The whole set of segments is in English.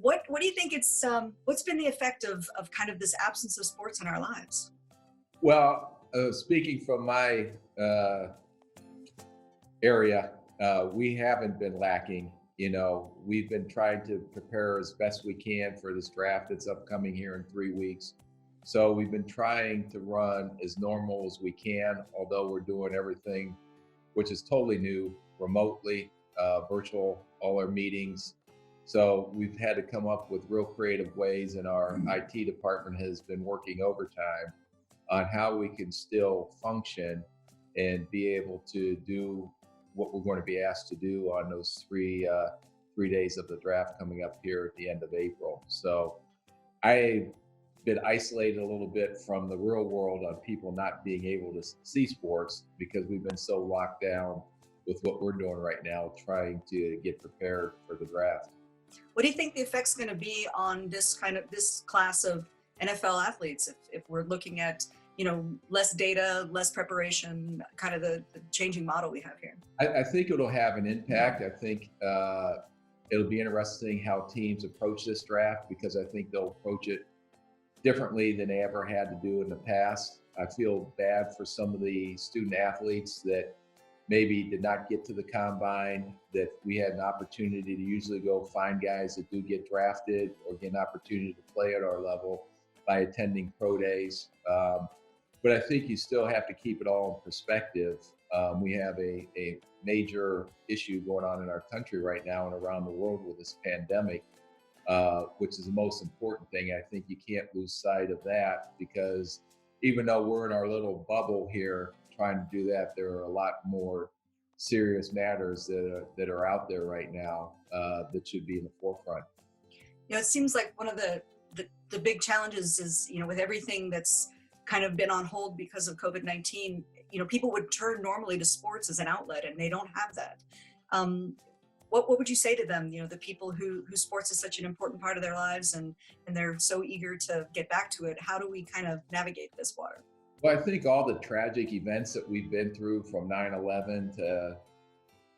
What do you think what's been the effect of kind of this absence of sports in our lives? Well, speaking from my area, we haven't been lacking. We've been trying to prepare as best we can for this draft that's upcoming here in 3 weeks. So we've been trying to run as normal as we can, although we're doing everything, which is totally new, remotely, virtual, all our meetings. So we've had to come up with real creative ways, and our IT department has been working overtime on how we can still function and be able to do what we're going to be asked to do on those 3 days of the draft coming up here at the end of April. So I've been isolated a little bit from the real world on people not being able to see sports because we've been so locked down with what we're doing right now, trying to get prepared for the draft. What do you think the effect's going to be on this class of NFL athletes if we're looking at less data, less preparation, kind of the changing model we have here? I think it'll have an impact. I think it'll be interesting how teams approach this draft, because I think they'll approach it differently than they ever had to do in the past. I feel bad for some of the student athletes that maybe did not get to the combine, that we had an opportunity to usually go find guys that do get drafted or get an opportunity to play at our level by attending pro days. But I think you still have to keep it all in perspective. We have a major issue going on in our country right now and around the world with this pandemic, which is the most important thing. I think you can't lose sight of that, because even though we're in our little bubble here trying to do that, there are a lot more serious matters that are out there right now that should be in the forefront. It seems like one of the big challenges is, with everything that's kind of been on hold because of COVID-19, people would turn normally to sports as an outlet, and they don't have that. What would you say to them, the people who sports is such an important part of their lives, and they're so eager to get back to it? How do we kind of navigate this water? Well, I think all the tragic events that we've been through, from 9/11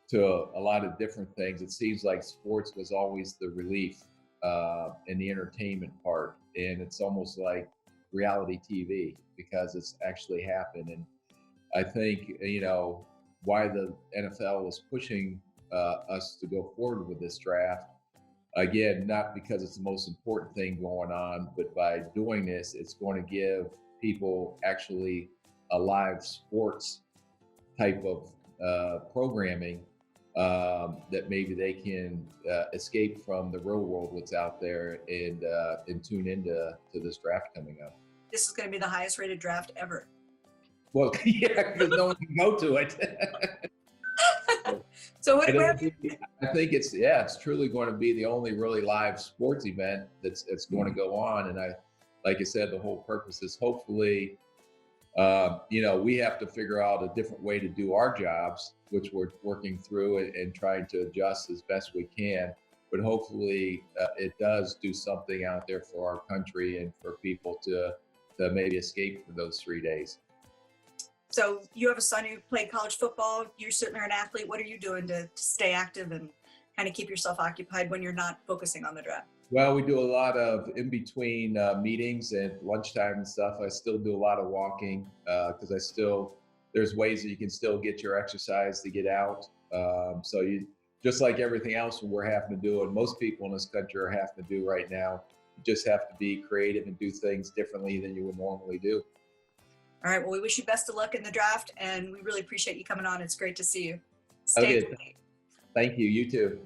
to a lot of different things, it seems like sports was always the relief and the entertainment part. And it's almost like reality TV, because it's actually happened. And I think, why the NFL is pushing us to go forward with this draft, again, not because it's the most important thing going on, but by doing this, it's going to give people actually a live sports type of programming that maybe they can escape from the real world, what's out there, and tune into this draft coming up. This is going to be the highest rated draft ever. Well, yeah, because no one can go to it. So I think it's truly going to be the only really live sports event that's going to go on. And like I said, the whole purpose is hopefully, we have to figure out a different way to do our jobs, which we're working through and trying to adjust as best we can. But hopefully it does do something out there for our country and for people to maybe escape for those 3 days. So you have a son who played college football. You certainly are an athlete. What are you doing to stay active and kind of keep yourself occupied when you're not focusing on the draft? Well, we do a lot of in-between meetings and lunchtime and stuff. I still do a lot of walking because there's ways that you can still get your exercise to get out. So you, just like everything else we're having to do, and most people in this country are having to do right now, you just have to be creative and do things differently than you would normally do. All right. Well, we wish you best of luck in the draft, and we really appreciate you coming on. It's great to see you. Stay Okay. Thank you. You too.